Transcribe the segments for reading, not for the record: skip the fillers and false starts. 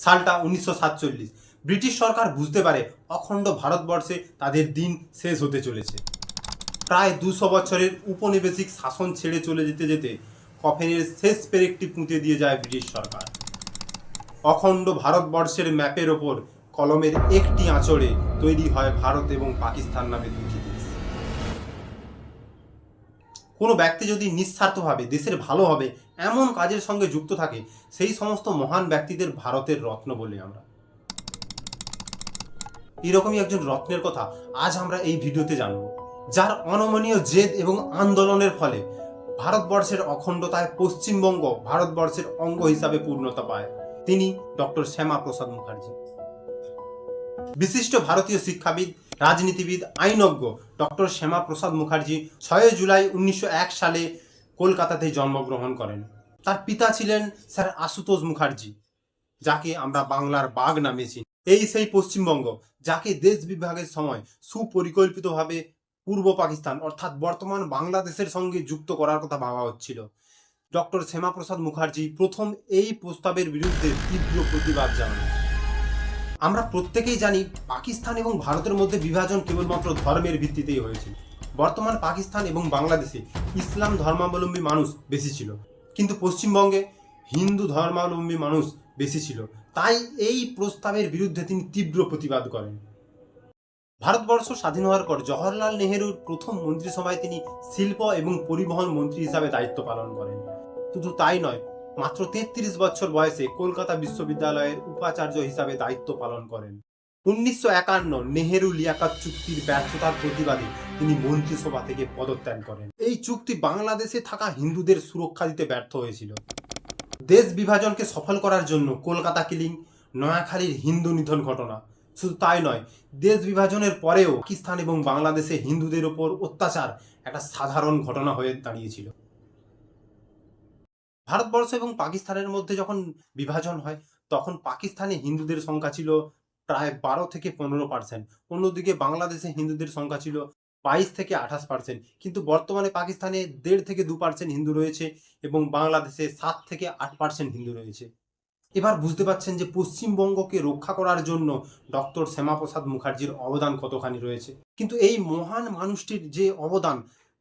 সালটা 1947। ব্রিটিশ সরকার বুঝতে পারে অখণ্ড ভারতবর্ষে তাদের দিন শেষ হতে চলেছে। প্রায় 200 বছরের উপনিবেশিক শাসন ছেড়ে চলে যেতে যেতে কফিনের শেষ পেরেকটি পুঁতে দিয়ে যায় ব্রিটিশ সরকার। অখণ্ড ভারতবর্ষের ম্যাপের ওপর কলমের একটি আঁচড়ে তৈরি হয় ভারত এবং পাকিস্তান নামে দুটি দেশ। কোনো ব্যক্তি যদি নিঃস্বার্থভাবে দেশের ভালো হবে এমন কাজের সঙ্গে যুক্ত থাকে, সেই সমস্ত মহান ব্যক্তিদের ভারতের রত্ন বলি আমরা। এরকমই একজন রত্নের কথা আজ আমরা এই ভিডিওতে জানব, যার অনমনীয় জেদ এবং আন্দোলনের ফলে ভারতবর্ষের অখণ্ডতায় পশ্চিমবঙ্গ ভারতবর্ষের অঙ্গ হিসাবে পূর্ণতা পায়। তিনি ডক্টর শ্যামাপ্রসাদ মুখার্জি। বিশিষ্ট ভারতীয় শিক্ষাবিদ, রাজনীতিবিদ, আইনজ্ঞ ডক্টর শ্যামাপ্রসাদ মুখার্জি 6 জুলাই 1901 সালে কলকাতাতে জন্মগ্রহণ করেন। তার পিতা ছিলেন স্যার আশুতোষ মুখার্জি, যাকে আমরা বাংলার বাঘ নামে চিনি। এই সেই পশ্চিমবঙ্গ যাকে দেশ বিভাগের সময় সুপরিকল্পিতভাবে পূর্ব পাকিস্তান অর্থাৎ বর্তমান বাংলাদেশের সঙ্গে যুক্ত করার কথা ভাবা হচ্ছিল। ডক্টর শ্যামাপ্রসাদ মুখার্জি প্রথম এই প্রস্তাবের বিরুদ্ধে তীব্র প্রতিবাদ জানান। আমরা প্রত্যেকেই জানি পাকিস্তান এবং ভারতের মধ্যে বিভাজন কেবলমাত্র ধর্মের ভিত্তিতেই হয়েছিল। বর্তমান পাকিস্তান এবং বাংলাদেশে ইসলাম ধর্মাবলম্বী মানুষ বেশি ছিল, কিন্তু পশ্চিমবঙ্গে হিন্দু ধর্মাবলম্বী মানুষ বেশি ছিল। তাই এই প্রস্তাবের বিরুদ্ধে তিনি তীব্র প্রতিবাদ করেন। ভারতবর্ষ স্বাধীন হওয়ার পর জওহরলাল নেহেরুর প্রথম মন্ত্রিসভায় তিনি শিল্প এবং পরিবহন মন্ত্রী হিসাবে দায়িত্ব পালন করেন। শুধু তাই নয়, মাত্র 33 বছর বয়সে কলকাতা বিশ্ববিদ্যালয়ের উপাচার্য হিসাবে দায়িত্ব পালন করেন। 1951 নেহেরু লিয়াকত চুক্তির ব্যর্থতার প্রতিবাদে তিনি মন্ত্রিসভা থেকে পদত্যাগ করেন। এই চুক্তি বাংলাদেশে থাকা হিন্দুদের সুরক্ষা দিতে ব্যর্থ হয়েছিল। দেশ বিভাজনকে সফল করার জন্য কলকাতা কিলিং, নয়াখালীর হিন্দু নিধন ঘটনা, শুধু তাই নয়, দেশ বিভাজনের পরেও পাকিস্তান এবং বাংলাদেশে হিন্দুদের ওপর অত্যাচার একটা সাধারণ ঘটনা হয়ে দাঁড়িয়েছিল। ভারতবর্ষ এবং পাকিস্তানের মধ্যে যখন বিভাজন হয়, তখন পাকিস্তানে হিন্দুদের সংখ্যা ছিল প্রায় 12 থেকে 15%, অন্যদিকে বাংলাদেশে হিন্দুদের সংখ্যা ছিল 22 থেকে 28%। কিন্তু বর্তমানে পাকিস্তানে 1.5 থেকে 2% হিন্দু রয়েছে এবং বাংলাদেশে 7 থেকে 8% হিন্দু রয়েছে। এবার বুঝতে পারছেন যে পশ্চিমবঙ্গকে রক্ষা করার জন্য ডক্টর শ্যামাপ্রসাদ মুখার্জির অবদান কতখানি রয়েছে। কিন্তু এই মহান মানুষটির যে অবদান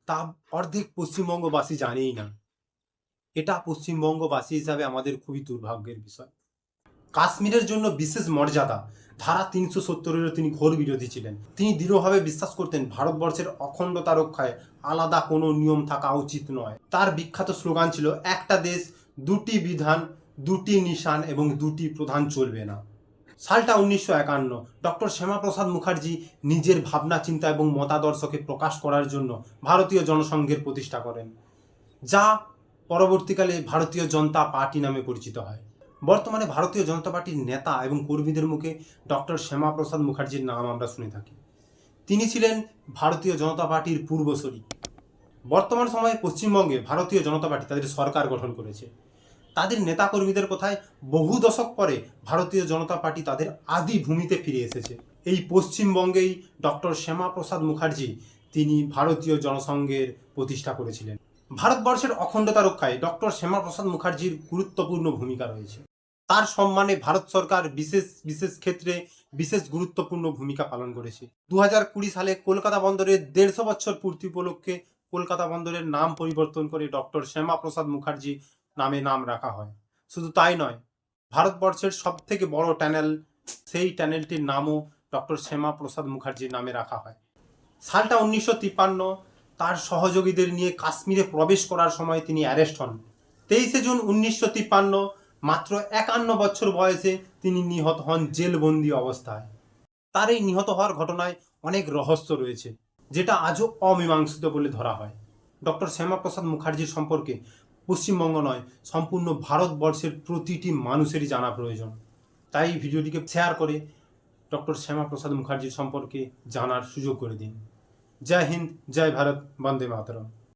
তা অর্ধেক পশ্চিমবঙ্গবাসী জানেই না। এটা পশ্চিমবঙ্গবাসী হিসাবে আমাদের খুবই দুর্ভাগ্যের বিষয়। কাশ্মীরের জন্য বিশেষ মর্যাদা, ধারা 370-এরও তিনি ঘোর বিরোধী ছিলেন। তিনি দৃঢ়ভাবে বিশ্বাস করতেন ভারতবর্ষের অখণ্ডতা রক্ষায় আলাদা কোনো নিয়ম থাকা উচিত নয়। তার বিখ্যাত স্লোগান ছিল, একটা দেশ, দুটি বিধান, দুটি নিশান এবং দুটি প্রধান চলবে না। সালটা 1951। ডক্টর শ্যামাপ্রসাদ মুখার্জি নিজের ভাবনা চিন্তা এবং মতাদর্শকে প্রকাশ করার জন্য ভারতীয় জনসংঘের প্রতিষ্ঠা করেন, যা পরবর্তীকালে ভারতীয় জনতা পার্টি নামে পরিচিত হয়। বর্তমানে ভারতীয় জনতা পার্টির নেতা এবং কর্মীদের মুখে ডক্টর শ্যামাপ্রসাদ মুখার্জির নাম আমরা শুনে থাকি। তিনি ছিলেন ভারতীয় জনতা পার্টির পূর্বসূরি। বর্তমান সময়ে পশ্চিমবঙ্গে ভারতীয় জনতা পার্টি তাদের সরকার গঠন করেছে। তাদের নেতাকর্মীদের কথায় বহু দশক পরে ভারতীয় জনতা পার্টি তাদের আদি ভূমিতে ফিরে এসেছে। এই পশ্চিমবঙ্গেই ডক্টর শ্যামাপ্রসাদ মুখার্জি তিনি ভারতীয় জনসংঘের প্রতিষ্ঠা করেছিলেন। ভারতবর্ষের অখণ্ডতা রক্ষায় ডক্টর শ্যামাপ্রসাদ মুখার্জির গুরুত্বপূর্ণ ভূমিকা রয়েছে। তার সম্মানে ভারত সরকার বিশেষ ক্ষেত্রে বিশেষ গুরুত্বপূর্ণ ভূমিকা পালন করেছে। 2020 সালে কলকাতা বন্দরের 150 বছর পূর্তি উপলক্ষে কলকাতা বন্দরের নাম পরিবর্তন করে ডক্টর শ্যামাপ্রসাদ মুখার্জি নামে নাম রাখা হয়। শুধু তাই নয়, ভারতবর্ষের সবথেকে বড় টানেল, সেই টানেলটির নামও ডক্টর শ্যামাপ্রসাদ মুখার্জির নামে রাখা হয়। সালটা 1953। তার সহযোগীদের নিয়ে কাশ্মীরে প্রবেশ করার সময় তিনি অ্যারেস্ট হন। 23 জুন 1953, মাত্র 51 বছর বয়সে তিনি নিহত হন জেলবন্দি অবস্থায়। তার এই নিহত হওয়ার ঘটনায় অনেক রহস্য রয়েছে, যেটা আজও অমীমাংসিত বলে ধরা হয়। ডক্টর শ্যামাপ্রসাদ মুখার্জির সম্পর্কে পশ্চিমবঙ্গ নয়, সম্পূর্ণ ভারতবর্ষের প্রতিটি মানুষেরই জানা প্রয়োজন। তাই ভিডিওটিকে শেয়ার করে ডক্টর শ্যামাপ্রসাদ মুখার্জির সম্পর্কে জানার সুযোগ করে দিন। জয় হিন্দ, জয় ভারত, বন্দে মাতরম।